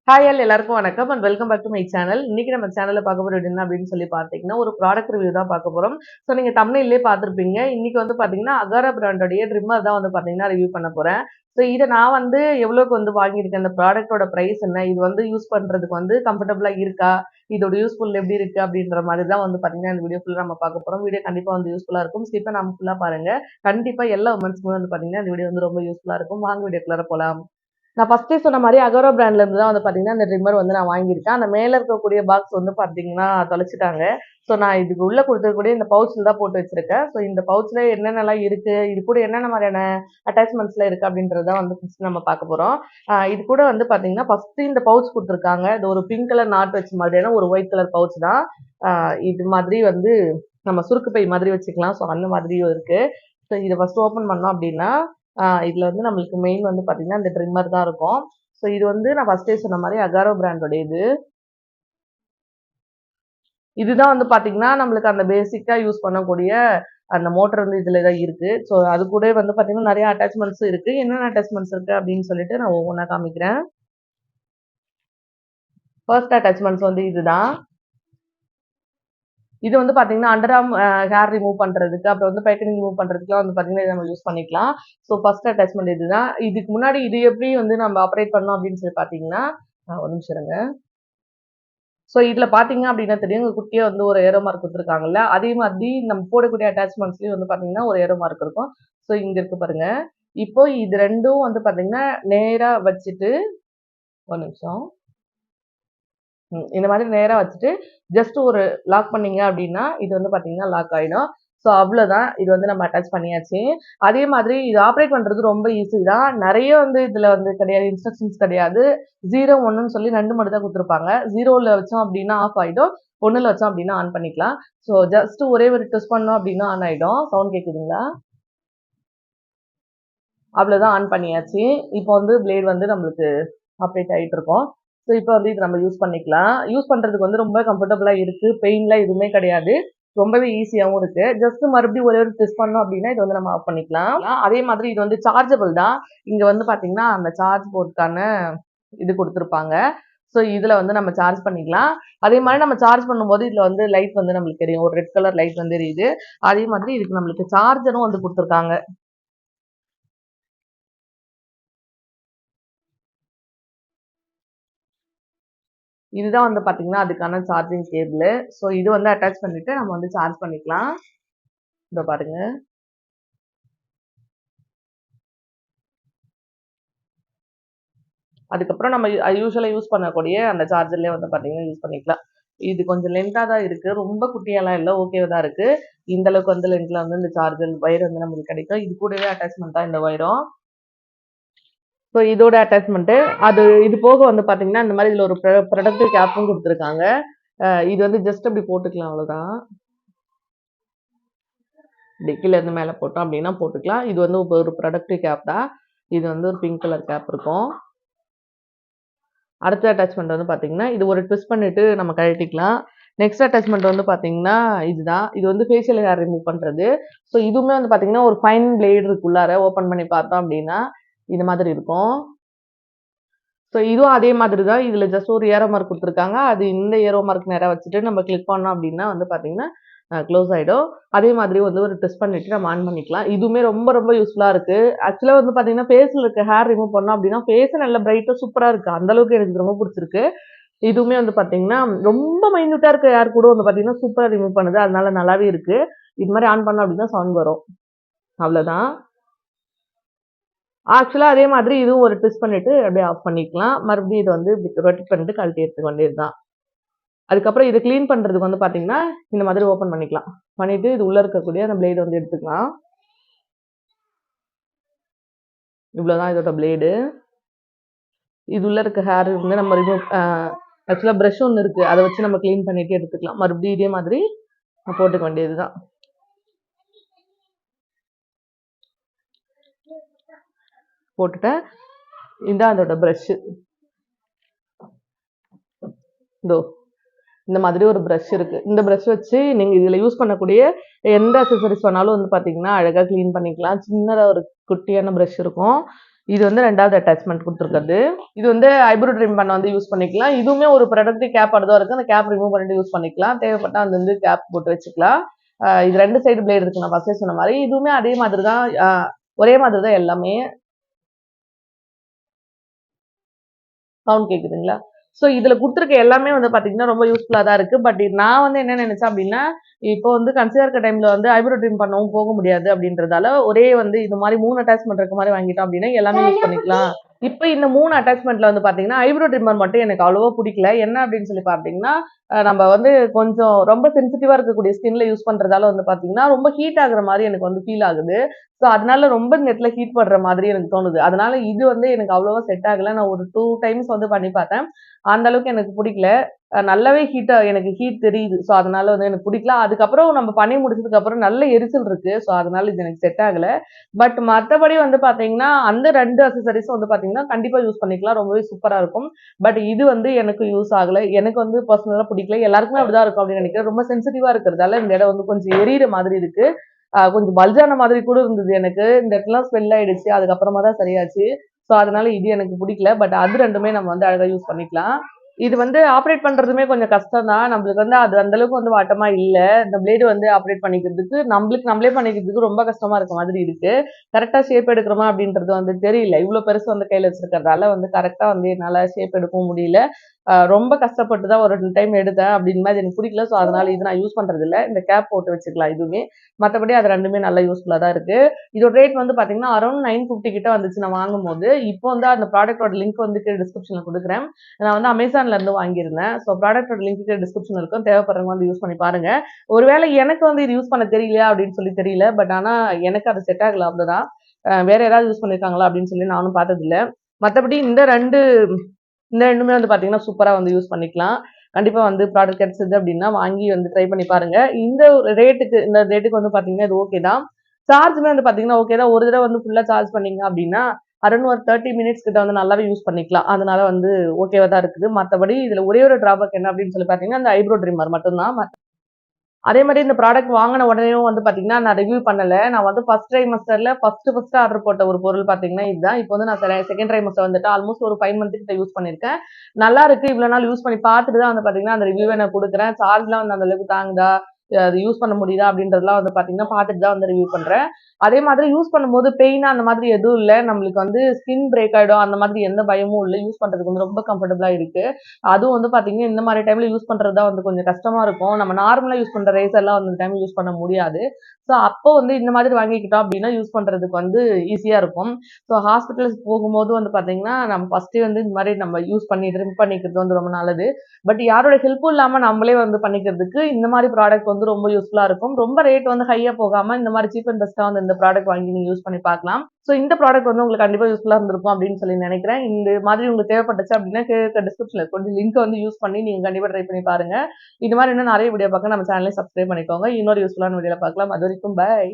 Hi all எல்லாருக்கும் வணக்கம் and welcome back to my channel. இன்னைக்கு நம்ம சேனல்ல பார்க்க போறது என்ன அப்படின்னு சொல்லி பார்த்தீங்கன்னா, ஒரு ப்ராடக்ட் ரிவ்யூ தான் பார்க்க போறோம். ஸோ நீங்க தம்ப்நெயிலே பார்த்துருப்பீங்க. இன்னைக்கு வந்து பார்த்தீங்கன்னா, அகாரா பிராண்டோடைய ட்ரிம்மர் தான் வந்து பார்த்தீங்கன்னா ரிவ்யூ பண்ண போறேன். ஸோ இதை நான் வந்து எவ்வளோக்கு வந்து வாங்கியிருக்கேன், இந்த ப்ராடக்ட்டோட ப்ரைஸ் என்ன, இது வந்து யூஸ் பண்றதுக்கு வந்து கம்ஃபர்டபுளா இருக்கா, இதோட யூஸ்ஃபுல் எப்படி இருக்கு அப்படின்ற மாதிரி தான் வந்து பார்த்தீங்கன்னா இந்த வீடியோ ஃபுல்லா நம்ம பார்க்க போறோம். வீடியோ கண்டிப்பா வந்து யூஸ்ஃபுல்லா இருக்கும். ஸ்கிப்பை நம்ம ஃபுல்லா பாருங்க. கண்டிப்பா எல்லா உமன்ஸ்க்குமே வந்து பார்த்தீங்கன்னா இந்த வீடியோ வந்து ரொம்ப யூஸ்ஃபுல்லா இருக்கும். வாங்க வீடியோக்குள்ளார போலாம். நான் ஃபர்ஸ்ட்டே சொன்ன மாரி அகோரா பிராண்ட்ல இருந்து தான் வந்து பார்த்தீங்கன்னா, இந்த ட்ரிம்மர் வந்து நான் வாங்கியிருக்கேன். அந்த மேல இருக்கக்கூடிய பாக்ஸ் வந்து பார்த்தீங்கன்னா தொலைச்சுட்டாங்க. ஸோ நான் இதுக்கு உள்ள குடுத்துருக்கக்கூடிய இந்த பவுச்ல தான் போட்டு வச்சிருக்கேன். ஸோ இந்த பவுச்ல என்னென்னலாம் இருக்கு, இது கூட என்னென்ன மாரியான அட்டாச்மெண்ட்ஸ்லாம் இருக்கு அப்படின்றத தான் வந்து ஃபர்ஸ்ட் நம்ம பார்க்க போறோம். இது கூட வந்து பார்த்தீங்கன்னா, ஃபர்ஸ்ட் இந்த பவுச் குடுத்துருக்காங்க. இது ஒரு பிங்க் கலர் நாட் வச்ச மாதிரியான ஒரு ஒயிட் கலர் பவுச் தான். அ இது மாதிரி வந்து நம்ம சுருக்கு பை மாதிரி வச்சுக்கலாம். ஸோ அந்த மாதிரியும் இருக்கு. ஸோ இத ஃபர்ஸ்ட் ஓப்பன் பண்ணோம் அப்படின்னா, இதுல வந்து நம்மளுக்கு மெயின் வந்து பார்த்தீங்கன்னா, இந்த ட்ரிம்மர் தான் இருக்கும். ஸோ இது வந்து நான் ஃபர்ஸ்ட்டே சொன்ன மாரி அகாரோ பிராண்டோட இது. இதுதான் வந்து பார்த்தீங்கன்னா, நம்மளுக்கு அந்த பேசிக்கா யூஸ் பண்ணக்கூடிய அந்த மோட்டர் வந்து இதுல தான் இருக்கு. ஸோ அது கூடவே வந்து பார்த்தீங்கன்னா, நெறைய அட்டாச்மெண்ட்ஸும் இருக்கு. என்னென்ன அட்டாச்மெண்ட்ஸ் இருக்கு அப்படின்னு சொல்லிட்டு நான் ஒவ்வொன்னா காமிக்கிறேன். ஃபர்ஸ்ட் அட்டாச்மெண்ட்ஸ் வந்து இதுதான். இது வந்து பார்த்தீங்கன்னா, அண்டர் ஆர்ம் ஹேர் ரிமூவ் பண்றதுக்கு, அப்புறம் வந்து பைப்பிங் ரிமூவ் பண்றதுக்குலாம் வந்து பார்த்தீங்கன்னா, இத நம்ம யூஸ் பண்ணிக்கலாம். ஸோ ஃபர்ஸ்ட் அட்டாச்மெண்ட் இதுதான். இதுக்கு முன்னாடி இது எப்படி வந்து நம்ம ஆப்பரேட் பண்ணோம் அப்படின்னு சொல்லி பார்த்தீங்கன்னா, ஒரு நிமிஷம் இருங்க. ஸோ இதுல பார்த்தீங்க அப்படின்னா தெரியும், இங்க குட்டியா வந்து ஒரு ஏரோ மார்க் குடுத்துருக்காங்கல்ல, அதே மாதிரி நம்ம போடக்கூடிய அட்டாச்மெண்ட்ஸ்லயும் வந்து பார்த்தீங்கன்னா, ஒரு ஏரோ மார்க் இருக்கும். ஸோ இங்க இருக்கு பாருங்க. இப்போ இது 2ம் வந்து பார்த்தீங்கன்னா, நேரா வச்சுட்டு ஒரு நிமிஷம். இந்த மாதிரி நேரா வச்சுட்டு, ஜஸ்ட் ஒரு லாக் பண்ணீங்க அப்டின்னா, இது வந்து பார்த்தீங்கன்னா லாக் ஆயிடும். ஸோ அவ்வளோதான். இது வந்து நம்ம அட்டாச் பண்ணியாச்சு. அதே மாதிரி இது ஆப்பரேட் பண்றது ரொம்ப ஈஸி தான். நெறைய வந்து இதுல வந்து கிடையாது. இன்ஸ்ட்ரக்ஷன்ஸ் கிடையாது. 0, 1ன்னு சொல்லி 2 மட்டும் தான் குடுத்துருப்பாங்க. 0ல வச்சோம் அப்டின்னா ஆஃப் ஆயிடும். 1ல வச்சோம் அப்டின்னா ஆன் பண்ணிக்கலாம். ஸோ ஜஸ்ட் ஒரே ஒரு ட்விஸ்ட் பண்ணோம் அப்டின்னா ஆன் ஆயிடும். சவுண்ட் கேட்குதுங்களா? அவ்வளோதான் ஆன் பண்ணியாச்சு. இப்போ வந்து பிளேட் வந்து நம்மளுக்கு ஆப்ரேட் ஆயிட்டு இருக்கும். ஸோ இப்போ வந்து இது நம்ம யூஸ் பண்ணிக்கலாம். யூஸ் பண்றதுக்கு வந்து ரொம்ப கம்ஃபர்டபுளா இருக்கு. பெயின்லாம் எதுவுமே கிடையாது. ரொம்பவே ஈஸியாவும் இருக்கு. ஜஸ்ட் மறுபடியும் ஒரே ஒரு ப்ரெஸ் பண்ணோம் அப்டின்னா, இது வந்து நம்ம ஆஃப் பண்ணிக்கலாம். அதே மாதிரி இது வந்து சார்ஜபிள் தான். இங்க வந்து பார்த்தீங்கன்னா, அந்த சார்ஜ் போர்ட்க்கான இது குடுத்துருப்பாங்க. ஸோ இதுல வந்து நம்ம சார்ஜ் பண்ணிக்கலாம். அதே மாரி நம்ம சார்ஜ் பண்ணும்போது இதுல வந்து லைட் வந்து நம்மளுக்கு எரியும். ஒரு ரெட் கலர் லைட் வந்து எரியுது. அதே மாதிரி இதுக்கு நம்மளுக்கு சார்ஜரும் வந்து குடுத்துருக்காங்க. இதுதான் வந்து பார்த்தீங்கன்னா, அதுக்கான சார்ஜிங் கேபிளு. ஸோ இது வந்து அட்டாச் பண்ணிட்டு நம்ம வந்து சார்ஜ் பண்ணிக்கலாம். இதோ பாருங்க. அதுக்கப்புறம் நம்ம யூசுவலா யூஸ் பண்ணக்கூடிய அந்த சார்ஜர்லயே வந்து பார்த்தீங்கன்னா, யூஸ் பண்ணிக்கலாம். இது கொஞ்சம் லென்த்தா தான் இருக்கு. ரொம்ப குட்டியாலாம் இல்ல. ஓகேவா தான் இருக்கு. இந்த அளவுக்கு வந்து லென்த்ல வந்து இந்த சார்ஜர் வயர் வந்து நம்மளுக்கு கிடைக்கும். இது கூடவே அட்டாச்மெண்ட் தான் இந்த வயரும். ஸோ இதோட அட்டாச்மெண்ட்டு. இது போக வந்து பார்த்தீங்கன்னா, இந்த மாரி இதுல ஒரு ப்ரொடக்டிவ் கேப்பும் குடுத்துருக்காங்க. இது வந்து ஜஸ்ட் அப்படி போட்டுக்கலாம் அவ்வளோதான். இப்படி கீழ இருந்து மேல போட்டோம் அப்படின்னா போட்டுக்கலாம். இது வந்து ஒரு ப்ரொடக்டிவ் கேப் தான். இது வந்து ஒரு பிங்க் கலர் கேப் இருக்கும். அடுத்த அட்டாச்மெண்ட் வந்து பார்த்தீங்கன்னா, இது ஒரு ட்விஸ்ட் பண்ணிட்டு நம்ம கழட்டிக்கலாம். நெக்ஸ்ட் அட்டாச்மெண்ட் வந்து பார்த்தீங்கன்னா, இதுதான். இது வந்து ஃபேஷியல் ஹேர் ரிமூவ் பண்றது. ஸோ இதுவுமே வந்து பார்த்தீங்கன்னா, ஒரு ஃபைன் பிளேடு இருக்கு உள்ளார. ஓப்பன் பண்ணி பார்த்தோம் அப்படின்னா, இது மாதிரி இருக்கும். ஸோ இதுவும் அதே மாதிரி தான். இதுல ஜஸ்ட் ஒரு ஏரோ மார்க் குடுத்துருக்காங்க. அது இந்த ஏரோ மார்க் நேரா வச்சுட்டு நம்ம கிளிக் பண்ணோம் அப்படின்னா வந்து பார்த்தீங்கன்னா, க்ளோஸ் ஆயிடும். அதே மாதிரி வந்து ஒரு ட்விஸ்ட் பண்ணிட்டு நம்ம ஆன் பண்ணிக்கலாம். இதுவுமே ரொம்ப ரொம்ப யூஸ்ஃபுல்லா இருக்கு. ஆக்சுவலா வந்து பார்த்தீங்கன்னா, ஃபேஸ்ல இருக்க ஹேர் ரிமூவ் பண்ணோம் அப்படின்னா, ஃபேஸே நல்ல பிரைட்டா சூப்பரா இருக்கு. அந்த அளவுக்கு எனக்கு ரொம்ப புடிச்சிருக்கு. இதுவுமே வந்து பார்த்தீங்கன்னா, ரொம்ப மைன்யூட்டா இருக்க ஹேர் கூட வந்து பார்த்தீங்கன்னா, சூப்பரா ரிமூவ் பண்ணுது. அதனால நல்லாவே இருக்கு. இது மாரி ஆன் பண்ணோம் அப்படின்னா சவுண்ட் வரும். அவ்வளோதான். ஆக்சுவலா அதே மாதிரி இதுவும் ஒரு ட்விஸ்ட் பண்ணிட்டு அப்படியே ஆஃப் பண்ணிக்கலாம். மறுபடியும் இத வந்து இப்படி ரொட்டேட் பண்ணிட்டு கழட்டி எடுத்துக்க வேண்டியது தான். அதுக்கப்புறம் இத கிளீன் பண்றதுக்கு வந்து பார்த்தீங்கன்னா, இந்த மாதிரி ஓப்பன் பண்ணிக்கலாம். பண்ணிட்டு இது உள்ள இருக்கக்கூடிய அந்த பிளேட வந்து எடுத்துக்கலாம். இவ்வளோதான் இதோட பிளேடு. இது உள்ள இருக்க ஹேர் வந்து நம்ம ரிமூவ் ஆக்சுவலா பிரஷ் ஒண்ணு இருக்கு. அத வச்சு நம்ம கிளீன் பண்ணிட்டு எடுத்துக்கலாம். மறுபடியும் இதே மாதிரி போட்டுக்க வேண்டியது தான். போட்டுட்டேன். இதான் அதோட பிரஷ். இதோ இந்த மாதிரி ஒரு பிரஷ் இருக்கு. இந்த பிரஷ் வச்சு நீங்க இதுல யூஸ் பண்ணக்கூடிய எந்த அக்சஸரீஸ் வேணாலும் வந்து பார்த்தீங்கன்னா, அழகா கிளீன் பண்ணிக்கலாம். சின்னதா ஒரு குட்டியான பிரஷ் இருக்கும். இது வந்து 2வது அட்டாச்மெண்ட் குடுத்துருக்கிறது. இது வந்து ஐப்ரோ ட்ரிம் பண்ண வந்து யூஸ் பண்ணிக்கலாம். இதுவுமே ஒரு ப்ரொடக்டிவ் கேப் தான் இருக்கு. அந்த கேப் ரிமூவ் பண்ணிட்டு யூஸ் பண்ணிக்கலாம். தேவைப்பட்டா அது வந்து கேப் போட்டு வச்சுக்கலாம். இது 2 சைடு பிளேட் இருக்கு நான் ஃபர்ஸ்ட்டே சொன்ன மாரி. இதுவுமே அதே மாதிரி தான் ஒரே மாதிரி தான் எல்லாமே. சவுண்ட் கேக்குதுங்களா? ஸோ இதுல குடுத்துருக்க எல்லாமே வந்து பாத்தீங்கன்னா, ரொம்ப யூஸ்ஃபுல்லா தான் இருக்கு. பட் நான் வந்து என்ன நெனச்சேன் அப்டின்னா, இப்போ வந்து கன்சீவா இருக்க டைம்ல வந்து ஐப்ரோ ட்ரிம் பண்ணவும் போக முடியாது அப்டின்றதால, ஒரே வந்து இது மாரி 3 அட்டாச்மெண்ட் இருக்க மாரி வாங்கிட்டோம் அப்டின்னா, எல்லாமே யூஸ் பண்ணிக்கலாம். இப்ப இந்த 3 அட்டாச்மெண்ட்ல வந்து பாத்தீங்கன்னா, ஐப்ரோ ட்ரிம்மர் மட்டும் எனக்கு அவ்வளவா புடிக்கல. என்ன அப்டின்னு சொல்லி பாத்தீங்கன்னா, நம்ம வந்து கொஞ்சம் ரொம்ப சென்சிட்டிவா இருக்கக்கூடிய ஸ்கின்ல யூஸ் பண்றதால வந்து பாத்தீங்கன்னா, ரொம்ப ஹீட் ஆகுற மாரி எனக்கு வந்து ஃபீல் ஆகுது. ஸோ அதனால ரொம்ப இந்த இடத்துல ஹீட் படுற மாதிரி எனக்கு தோணுது. அதனால இது வந்து எனக்கு அவ்வளவா செட் ஆகல. நான் ஒரு 2 டைம்ஸ் வந்து பண்ணி பார்த்தேன். அந்த அளவுக்கு எனக்கு புடிக்கல. நல்லாவே எனக்கு ஹீட் தெரியுது. ஸோ அதனால வந்து எனக்கு புடிக்கல. அதுக்கப்புறம் நம்ம பண்ணி முடிச்சதுக்கு அப்புறம் நல்ல எரிச்சல் இருக்கு. ஸோ அதனால இது எனக்கு செட் ஆகல. பட் மத்தபடி வந்து பார்த்தீங்கன்னா, அந்த 2 அக்சஸரீஸும் வந்து பார்த்தீங்கன்னா, கண்டிப்பா யூஸ் பண்ணிக்கலாம். ரொம்பவே சூப்பரா இருக்கும். பட் இது வந்து எனக்கு யூஸ் ஆகல. எனக்கு வந்து பெர்சனலா பிடிக்கல. எல்லாருக்குமே அப்படிதான் இருக்கும் அப்படின்னு நினைக்கிறேன். ரொம்ப சென்சிட்டிவா இருக்கிறதால இந்த இடம் வந்து கொஞ்சம் எரியிற மாதிரி இருக்கு. கொஞ்சம் பல்ஜான மாதிரி கூட இருந்தது எனக்கு. இந்த இடத்துலாம் ஸ்வெல் ஆயிடுச்சு. அதுக்கப்புறமா தான் சரியாச்சு. ஸோ அதனால இது எனக்கு புடிக்கல. பட் அது 2மே நம்ம வந்து அழகா யூஸ் பண்ணிக்கலாம். இது வந்து ஆப்பரேட் பண்றதுமே கொஞ்சம் கஷ்டம் தான். நம்மளுக்கு வந்து அது அந்த அளவுக்கு வந்து வாட்டமா இல்ல. இந்த பிளேடு வந்து ஆப்பரேட் பண்ணிக்கிறதுக்கு நம்மளே பண்ணிக்கிறதுக்கு ரொம்ப கஷ்டமா இருக்க மாதிரி இருக்கு. கரெக்ட்டா ஷேப் எடுக்கிறோமா அப்படின்றது வந்து தெரியல. இவ்ளோ பெருசு வந்து கையில வச்சிருக்கிறதால வந்து கரெக்ட்டா வந்து என்னால ஷேப் எடுக்கவும் முடியல. ரொம்ப கஷ்டப்பட்டு தான் ஒரு 2 டைம் எடுத்தேன். அப்படின்ற மாரி எனக்கு பிடிக்கல. ஸோ அதனால இது நான் யூஸ் பண்றதில்ல. இந்த கேப் போட்டு வச்சுக்கலாம் இதுவுமே. மத்தபடி அது 2மே நல்லா யூஸ்ஃபுல்லா தான் இருக்கு. இதோட ரேட் வந்து பார்த்தீங்கன்னா, அரவுண்ட் 950 கிட்ட வந்துச்சு நான் வாங்கும்போது. இப்போ வந்து அந்த ப்ராடக்ட்டோட லிங்க் வந்து கீழ டிஸ்கிரிப்ஷன்ல குடுக்குறேன். நான் வந்து Amazonல இருந்து வாங்கியிருந்தேன். ஸோ ப்ராடக்ட்டோட லிங்க் கீழ டிஸ்கிரிப்ஷன்ல இருக்கும். தேவைப்படுறவங்க வந்து யூஸ் பண்ணி பாருங்க. ஒருவேளை எனக்கு வந்து இது யூஸ் பண்ண தெரியலையா அப்படின்னு சொல்லி தெரியல. பட் ஆனா எனக்கு அது செட் ஆகல அவ்வளோதான். வேற யாராவது யூஸ் பண்ணியிருக்காங்களா அப்படின்னு சொல்லி நானும் பார்த்ததில்ல. மத்தபடி இந்த 2மே வந்து பார்த்தீங்கன்னா, சூப்பரா வந்து யூஸ் பண்ணிக்கலாம். கண்டிப்பா வந்து ப்ராடக்ட் கிடைச்சது அப்டின்னா, வாங்கி வந்து ட்ரை பண்ணி பாருங்க. இந்த ரேட்டுக்கு வந்து பார்த்தீங்கன்னா, இது ஓகே தான். சார்ஜுமே வந்து பார்த்தீங்கன்னா, ஓகே தான். ஒரு தடவ வந்து ஃபுல்லா சார்ஜ் பண்ணீங்க அப்டின்னா, அரௌண்ட் ஒரு 30 மினிட்ஸ் கிட்ட வந்து நல்லாவே யூஸ் பண்ணிக்கலாம். அதனால வந்து ஓகேவா தான் இருக்குது. மத்தபடி இதுல ஒரே ஒரு டிராபேக் என்ன அப்டின்னு சொல்லி பார்த்தீங்கன்னா, அந்த ஐப்ரோ ட்ரிம்மர் மட்டும் தான். அதே மாரி இந்த ப்ராடக்ட் வாங்குன உடனேயும் வந்து பார்த்தீங்கன்னா, நான் ரிவ்யூ பண்ணல. நான் வந்து ஃபர்ஸ்ட் ட்ரைமஸ்டர்ல ஃபர்ஸ்ட் ஆர்டர் போட்ட ஒரு பொருள் பார்த்தீங்கன்னா இதுதான். இப்போ வந்து நான் செகண்ட் ட்ரைமஸ்டர் வந்துட்டு ஆல்மோஸ்ட் ஒரு 5 மந்த் கிட்ட யூஸ் பண்ணியிருக்கேன். நல்லா இருக்கு. இவ்வளோ நாள் யூஸ் பண்ணி பார்த்துட்டு தான் வந்து பார்த்தீங்கன்னா, அந்த ரிவ்யூவே நான் குடுக்குறேன். சார்ஜ்லாம் வந்து அந்த அளவுக்கு தாங்குதா? அது யூஸ் பண்ண முடியுதா? அப்படின்றதெல்லாம் வந்து பார்த்தீங்கன்னா, பார்த்துட்டு தான் வந்து ரிவ்யூ பண்றேன். அதே மாதிரி யூஸ் பண்ணும்போது பெயினா அந்த மாதிரி எதுவும் இல்ல. நம்மளுக்கு வந்து ஸ்கின் பிரேக் ஆயிடும். அந்த மாதிரி எந்த பயமும் இல்ல. யூஸ் பண்றதுக்கு வந்து ரொம்ப கம்ஃபர்டபுளா இருக்கு. அதுவும் வந்து பார்த்தீங்கன்னா, இந்த மாரி டைம்ல யூஸ் பண்றது தான் வந்து கொஞ்சம் கஷ்டமா இருக்கும். நம்ம நார்மலா யூஸ் பண்ற ரேசர்லாம் வந்து இந்த டைம்ல யூஸ் பண்ண முடியாது. ஸோ அப்போ வந்து இந்த மாதிரி வாங்கிக்கிட்டோம் அப்டின்னா, யூஸ் பண்றதுக்கு வந்து ஈஸியா இருக்கும். ஸோ ஹாஸ்பிட்டல்ஸ் போகும்போது வந்து பார்த்தீங்கன்னா, நம்ம ஃபர்ஸ்ட்டே வந்து இந்த மாரி நம்ம யூஸ் பண்ணி ட்ரிம் பண்ணிக்கிறது வந்து ரொம்ப நல்லது. பட் யாரோட ஹெல்ப்பும் இல்லாம நம்மளே வந்து பண்ணிக்கிறதுக்கு இந்த மாரி ப்ராடக்ட் வந்து ரொம்ப யூஸ்ஃபுல்லா இருக்கும். ரொம்ப ரேட் வந்து ஹையா போகாம இந்த மாரி சீப் அண்ட் பெஸ்ட்டா வந்து இந்த ப்ராடக்ட் வாங்கி நீங்க யூஸ் பண்ணி பார்க்கலாம். ஸோ இந்த ப்ராடக்ட் வந்து உங்களுக்கு கண்டிப்பா யூஸ்ஃபுல்லா இருந்திருக்கும் அப்படின்னு சொல்லி நினைக்கிறேன். இந்த மாதிரி உங்களுக்கு தேவைப்பட்டுச்சு அப்படின்னா, கீழ இருக்க டிஸ்கிரிப்ஷன்ல கொஞ்சம் லிங்க் வந்து யூஸ் பண்ணி நீங்க கண்டிப்பா ட்ரை பண்ணி பாருங்க. இது மாரி இன்னும் நெறைய வீடியோ பார்க்க நம்ம சேனலையும் சப்ஸ்கிரைப் பண்ணிக்கோங்க. இன்னொரு யூஸ்ஃபுல்லான வீடியோல பார்க்கலாம். அதுவரைக்கும் பாய்.